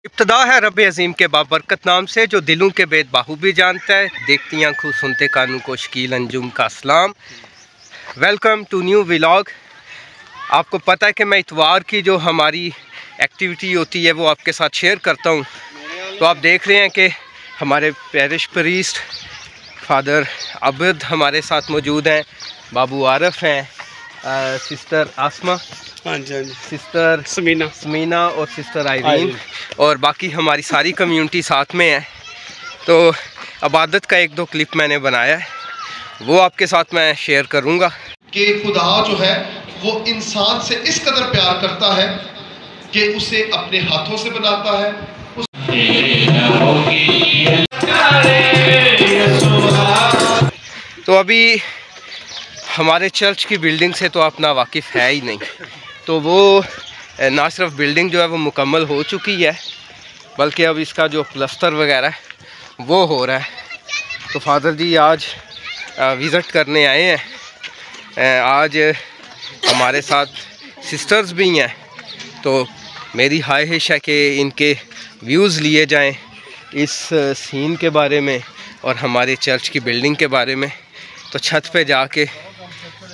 इब्तदा है रब अज़ीम के बाबरकत नाम से, जो दिलों के बेद बाहू भी जानता है। देखती आँखों सुनते कानों को शकील अंजुम का सलाम। Welcome to new vlog. आपको पता है कि मैं इतवार की जो हमारी एक्टिविटी होती है वो आपके साथ शेयर करता हूँ। तो आप देख रहे हैं कि हमारे पैरिश प्रीस्ट फादर अबद हमारे साथ मौजूद हैं, बाबू आरफ हैं, सिस्टर आसमा, हाँ जी, सिस्टर समीना और सिस्टर आयरीन, और बाकी हमारी सारी कम्युनिटी साथ में है। तो इबादत का एक दो क्लिप मैंने बनाया है, वो आपके साथ मैं शेयर करूँगा। कि खुदा जो है वो इंसान से इस कदर प्यार करता है कि उसे अपने हाथों से बनाता है। तो अभी हमारे चर्च की बिल्डिंग से तो अपना वाकिफ़ है ही नहीं, तो वो ना सिर्फ बिल्डिंग जो है वो मुकम्मल हो चुकी है, बल्कि अब इसका जो प्लस्तर वगैरह है वो हो रहा है। तो फादर जी आज विज़िट करने आए हैं। आज हमारे साथ सिस्टर्स भी हैं, तो मेरी ख्वाहिश है कि इनके व्यूज़ लिए जाएं इस सीन के बारे में और हमारे चर्च की बिल्डिंग के बारे में। तो छत पे जाके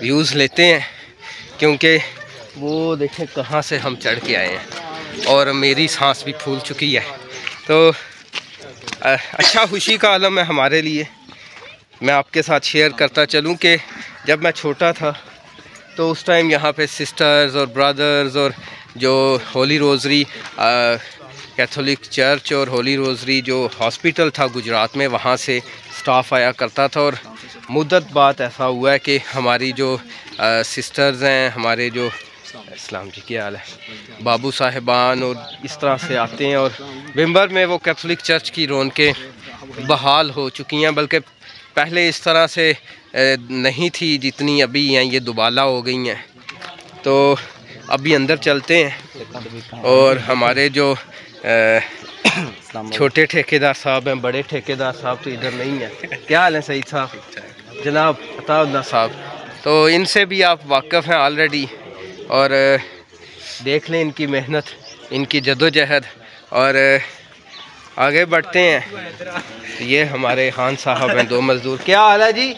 व्यूज़ लेते हैं, क्योंकि वो देखें कहाँ से हम चढ़ के आए हैं और मेरी सांस भी फूल चुकी है। तो अच्छा खुशी का आलम है हमारे लिए। मैं आपके साथ शेयर करता चलूँ कि जब मैं छोटा था तो उस टाइम यहाँ पे सिस्टर्स और ब्रदर्स और जो होली रोज़री कैथोलिक चर्च और होली रोज़री जो हॉस्पिटल था गुजरात में, वहाँ से स्टाफ आया करता था। और मुद्दत बाद ऐसा हुआ है कि हमारी जो सिस्टर्स हैं, हमारे जो इस्लाम जी की हाल है, बाबू साहिबान और इस तरह से आते हैं, और विंबर में वो कैथोलिक चर्च की रौनकें बहाल हो चुकी हैं। बल्कि पहले इस तरह से नहीं थी जितनी अभी हैं, ये दुबाला हो गई हैं। तो अभी अंदर चलते हैं और हमारे जो छोटे ठेकेदार साहब हैं, बड़े ठेकेदार साहब तो इधर नहीं हैं। क्या हाल है सईद साहब, जनाब अताउल्लाह साहब, तो इनसे भी आप वाकिफ़ हैं ऑलरेडी, और देख लें इनकी मेहनत, इनकी जद्दोजहद। और आगे बढ़ते हैं। ये हमारे खान साहब हैं, दो मज़दूर। क्या हाल है जी,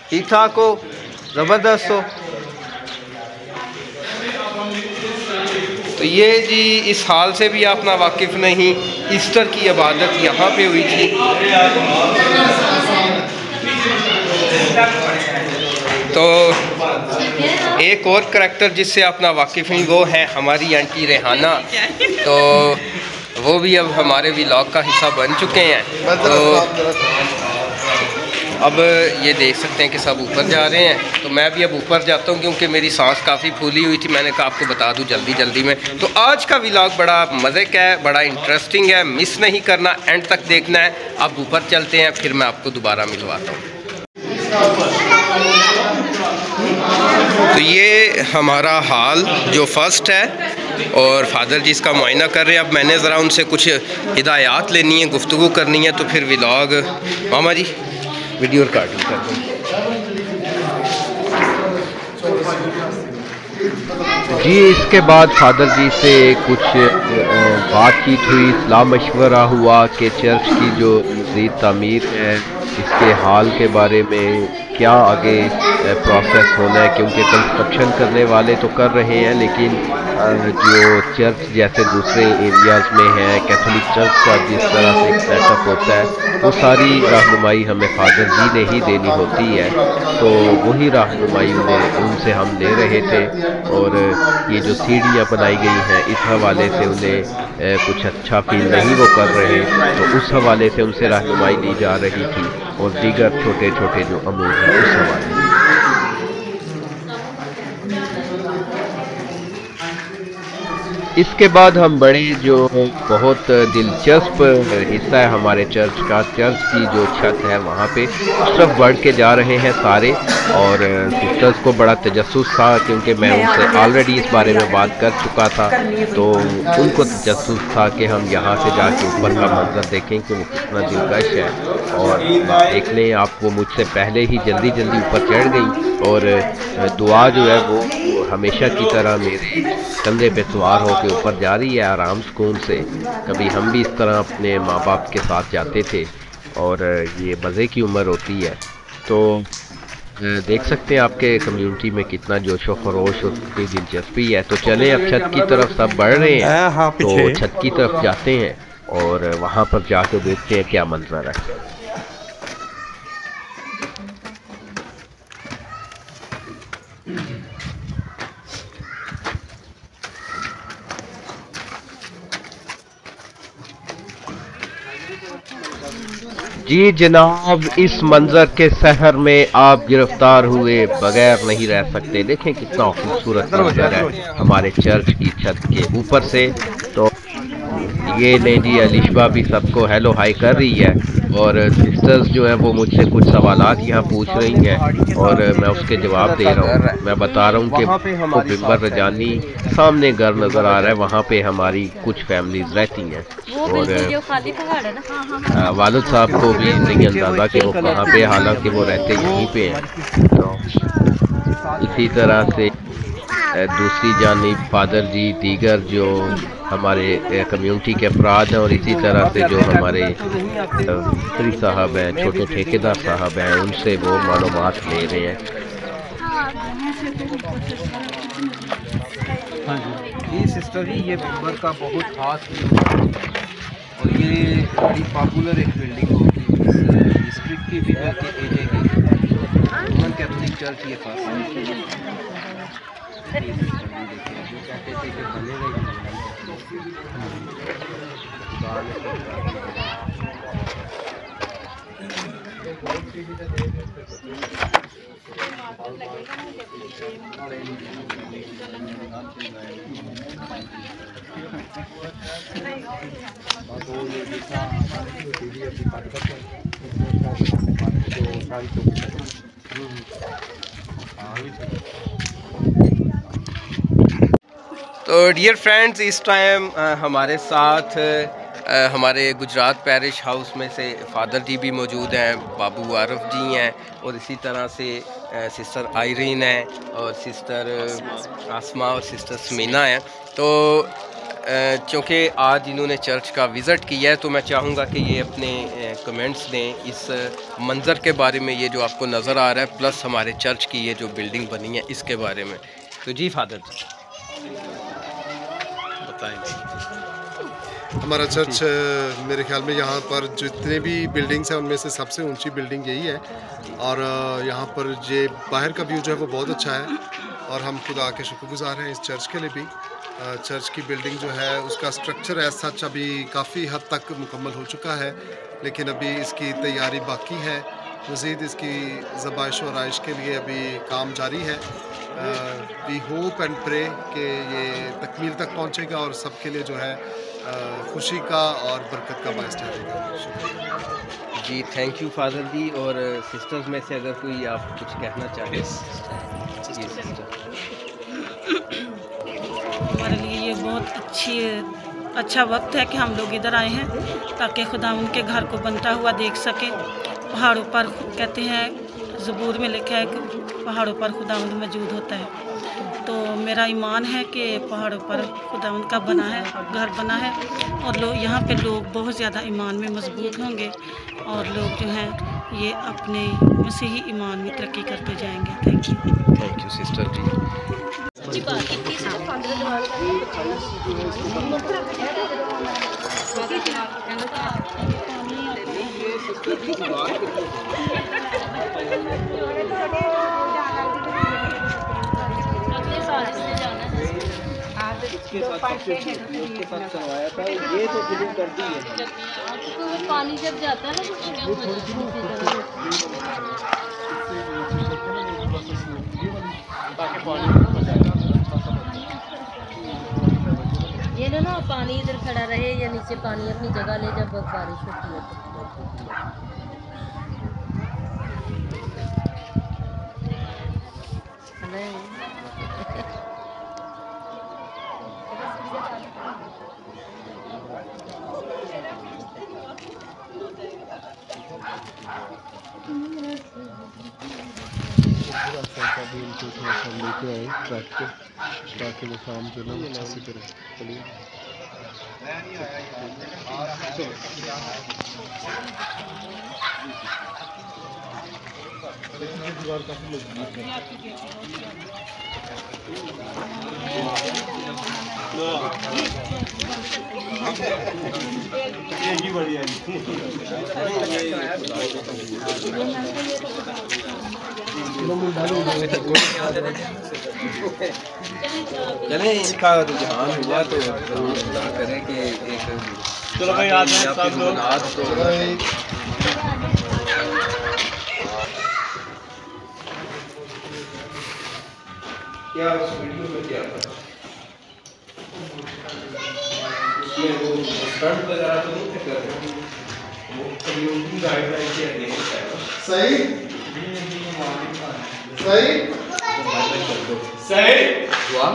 ठीक ठाक हो, ज़बरदस्त हो। तो ये जी इस हाल से भी आप ना वाकिफ़ नहीं, ईस्टर की इबादत यहाँ पे हुई थी। तो एक और करैक्टर जिससे आप ना वाकिफ़ हैं वो है हमारी आंटी रेहाना। तो वो भी अब हमारे व्लॉग का हिस्सा बन चुके हैं। तो अब ये देख सकते हैं कि सब ऊपर जा रहे हैं, तो मैं भी अब ऊपर जाता हूँ क्योंकि मेरी सांस काफ़ी फूली हुई थी। मैंने कहा आपको बता दूँ जल्दी में। तो आज का व्लॉग बड़ा मज़े का है, बड़ा इंटरेस्टिंग है, मिस नहीं करना, एंड तक देखना है। अब ऊपर चलते हैं, फिर मैं आपको दोबारा मिलवाता हूँ। तो ये हमारा हॉल जो फर्स्ट है, और फादर जी इसका मुआयना कर रहे हैं। अब मैंने ज़रा उनसे कुछ हिदायत लेनी है, गुफ्तगू करनी है, तो फिर व्लॉग मामा जी वीडियो रिकॉर्डिंग कर दूँ जी। इसके बाद फादर जी से कुछ बातचीत हुई, सलाह मशवरा हुआ कि चर्च की जो मज़ीद तामीर है इसके हाल के बारे में क्या आगे प्रोसेस होना है, क्योंकि कंस्ट्रक्शन करने वाले तो कर रहे हैं, लेकिन जो चर्च जैसे दूसरे एरियाज़ में है कैथोलिक चर्च का जिस तरह से एक सेटअप होता है, वो सारी रहनुमाई हमें फादर जी ने ही देनी होती है। तो वही रहनुमाई उनसे हम ले रहे थे, और ये जो सीढ़ियाँ बनाई गई हैं इस हवाले से उन्हें कुछ अच्छा फील नहीं वो कर रहे, तो उस हवाले से उनसे रहनुमाई ली जा रही थी, और दीगर छोटे छोटे जो अमूर हैं उस हवाले से। इसके बाद हम बड़े जो बहुत दिलचस्प हिस्सा है हमारे चर्च का, चर्च की जो छत है वहाँ पे सिर्फ बढ़ के जा रहे हैं सारे। और सिस्टर्स को बड़ा तजस्सुस था, क्योंकि मैं उनसे ऑलरेडी इस बारे में बात कर चुका था, तो उनको तजस्सुस था कि हम यहाँ से जाके ऊपर का मंजर देखें कि वो कितना दिलकश है। और देख लें आप, वो मुझसे पहले ही जल्दी ऊपर चढ़ गई, और दुआ जो है वो हमेशा की तरह मेरे कंधे पे सवार होकर ऊपर जा रही है आराम सुकून से। कभी हम भी इस तरह अपने माँ बाप के साथ जाते थे और ये मज़े की उम्र होती है। तो देख सकते हैं आपके कम्युनिटी में कितना जोशो खरोश और कितनी दिलचस्पी है। तो चलें अब छत की तरफ सब बढ़ रहे हैं, हाँ तो पीछे छत की तरफ जाते हैं और वहाँ पर जाकर देखते हैं क्या मंजर है। जी जनाब, इस मंजर के शहर में आप गिरफ्तार हुए बगैर नहीं रह सकते। देखें कितना खूबसूरत मंजर है हमारे चर्च की छत के ऊपर से। तो ये लें जी, अलिशबा भी सबको हेलो हाई कर रही है और सिस्टर्स जो है वो मुझसे कुछ सवालात यहाँ पूछ रही हैं और मैं उसके जवाब दे रहा हूँ। मैं बता रहा हूँ कि को बिम्बर रजानी सामने घर नज़र आ रहा है, वहाँ पे हमारी कुछ फैमिलीज रहती हैं और वालिद साहब को भी नहीं अंदाज़ा कि वो कहाँ पे, हालांकि वो रहते यहीं पे हैं। तो इसी तरह से दूसरी जानिब फादर जी, दीगर जो हमारे कम्युनिटी के अफराद हैं और इसी तरह से जो हमारे मिस्त्री साहब हैं, छोटे ठेकेदार साहब हैं, उनसे वो मालूमात ले रहे हैं। हाँ जी, ये सिस्टर जी, ये बिम्बर का बहुत खास और ये बड़ी पॉपुलर एक बिल्डिंग होगी इस डिस्ट्रिक्ट की भी, बल्कि एरिया की रोमन कैथोलिक चर्च ये खास है। तो डियर फ्रेंड्स, इस टाइम हमारे साथ हमारे गुजरात पैरिश हाउस में से फादर जी भी मौजूद हैं, बाबू आरफ जी हैं और इसी तरह से सिस्टर आयरीन है और सिस्टर आसमा और सिस्टर समीना हैं। तो चूँकि आज इन्होंने चर्च का विज़िट किया है तो मैं चाहूँगा कि ये अपने कमेंट्स दें इस मंज़र के बारे में, ये जो आपको नज़र आ रहा है, प्लस हमारे चर्च की ये जो बिल्डिंग बनी है इसके बारे में। तो जी फादर जी हमारा चर्च मेरे ख्याल में यहाँ पर जितने भी बिल्डिंग्स हैं उनमें से सबसे ऊंची बिल्डिंग यही है और यहाँ पर ये बाहर का व्यू जो है वो बहुत अच्छा है और हम खुदा के शुक्रगुजार हैं इस चर्च के लिए भी। चर्च की बिल्डिंग जो है उसका स्ट्रक्चर एज सच अभी काफ़ी हद तक मुकम्मल हो चुका है, लेकिन अभी इसकी तैयारी बाकी है। मज़ीद इसकी ज़बाइश और आइश के लिए अभी काम जारी है। वी होप एंड प्रे कि ये तकमील तक पहुँचेगा और सबके लिए जो है खुशी का और बरकत का बायस ठहरेगा। जी थैंक यू फादर जी। और सिस्टर्स में से अगर कोई आप कुछ कहना चाहें। जी सिस्टर, हमारे लिए ये बहुत अच्छा वक्त है कि हम लोग इधर आए हैं ताकि खुदा उनके घर को बनता हुआ देख सके। पहाड़ों पर कहते हैं, ज़बूर में लिखा है कि पहाड़ों पर खुदावंद मौजूद होता है। तो मेरा ईमान है कि पहाड़ों पर खुदावंद का बना है, घर बना है और लोग यहाँ पे लोग बहुत ज़्यादा ईमान में मजबूत होंगे और लोग जो हैं ये अपने मसीही ईमान में तरक्की करते जाएंगे। थैंक यू सिस्टर जी। इसके साथ चलवाया था, ये तो फिलिंग कर दी है। तो पानी जब जाता है ये ना पानी इधर खड़ा रहे या नीचे पानी अपनी जगह ले जब बारिश होती है। अभी उनको थोड़ा सा लेके आए ट्रैक पे ताकि वो काम जो ना अच्छे से करें। चलिए दीवार काफ़ी मजबूत है। बढ़िया चले इनका रुझान हुआ तो करें कि एक चलो भाई आज सब लोग क्या उस वीडियो में क्या था? उसमें वो स्टंट वगैरह तो नहीं थे कर रहे, वो कम्युनिटी गाइडलाइन के अगेंस्ट है। सही सही सही हुआ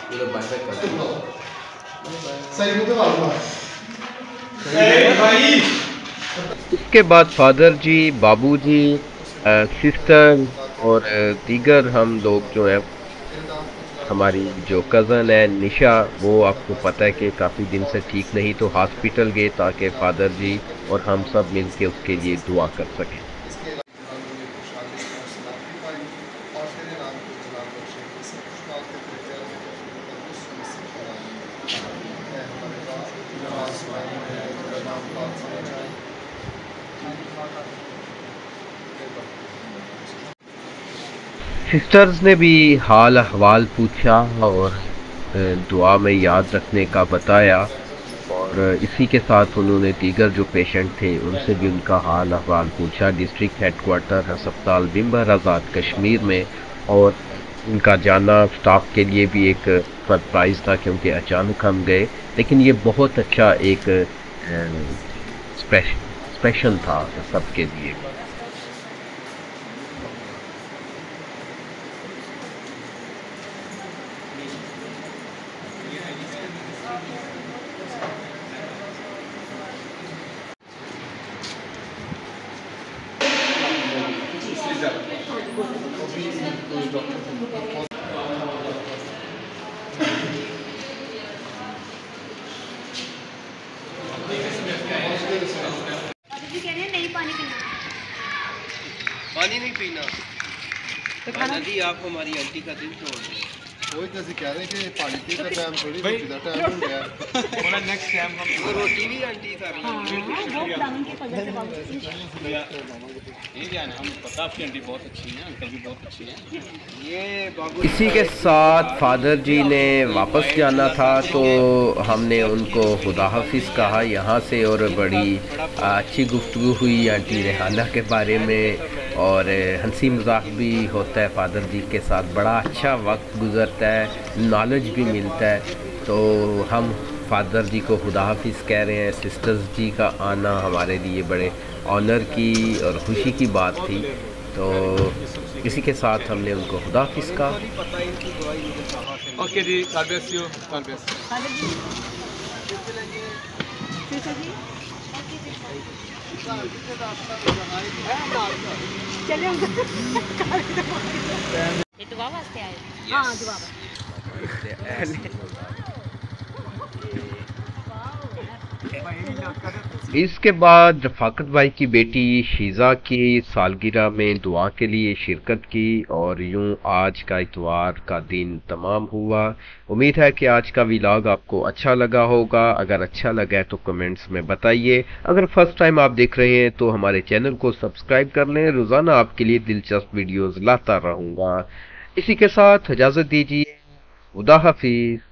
पूरा बाय कर दो सही मुझे मालूम है। सही भाई। उसके बाद फादर जी, बाबूजी, सिस्टर और दीगर हम लोग जो हैं, हमारी जो कज़न है निशा, वो आपको पता है कि काफ़ी दिन से ठीक नहीं, तो हॉस्पिटल गए ताकि फादर जी और हम सब मिल के उसके लिए दुआ कर सकें। सिस्टर्स ने भी हाल अहवाल पूछा और दुआ में याद रखने का बताया, और इसी के साथ उन्होंने दीगर जो पेशेंट थे उनसे भी उनका हाल अहवाल पूछा डिस्ट्रिक्ट हेडक्वार्टर अस्पताल बिम्बर आज़ाद कश्मीर में। और उनका जाना स्टाफ के लिए भी एक सरप्राइज़ था क्योंकि अचानक हम गए, लेकिन ये बहुत अच्छा एक स्पेशल था सबके लिए। पानी नहीं पीना तो खाना जी, आप हमारी आंटी का दिल तोड़ रहे हैं। वही तो ऐसे कह रहे हैं कि पानी पी का टाइम थोड़ी रोटी का टाइम हो गया। बोला नेक्स्ट टाइम हम वो रोटी भी आंटी कर रही हम पता आपकी आंटी बहुत अच्छी है, अंकल भी बहुत अच्छी है। ये बाबू। इसी के साथ फादर जी ने वापस जाना था, तो हमने उनको खुदा हाफिज़ कहा यहाँ से, और बड़ी अच्छी गुफ्तगू हुई आंटी रेहाना के बारे में, और हंसी मजाक भी होता है फादर जी के साथ, बड़ा अच्छा वक्त गुज़रता है, नॉलेज भी मिलता है। तो हम फादर जी को खुदा हाफिज़ कह रहे हैं। सिस्टर्स जी का आना हमारे लिए बड़े ऑनर की और खुशी की बात थी, तो इसी के साथ हमने उनको खुदा हाफिज़ कहा। Okay ji, God bless you, God bless. दुआ वास्ते आए? हाँ, दुआ इसके बाद रफ़ाकत भाई की बेटी शीज़ा की सालगिरह में दुआ के लिए शिरकत की, और यूं आज का इतवार का दिन तमाम हुआ। उम्मीद है कि आज का व्लॉग आपको अच्छा लगा होगा। अगर अच्छा लगा है तो कमेंट्स में बताइए। अगर फर्स्ट टाइम आप देख रहे हैं तो हमारे चैनल को सब्सक्राइब कर लें, रोज़ाना आपके लिए दिलचस्प वीडियोज़ लाता रहूँगा। इसी के साथ इजाज़त दीजिए, खुदा हाफिज़।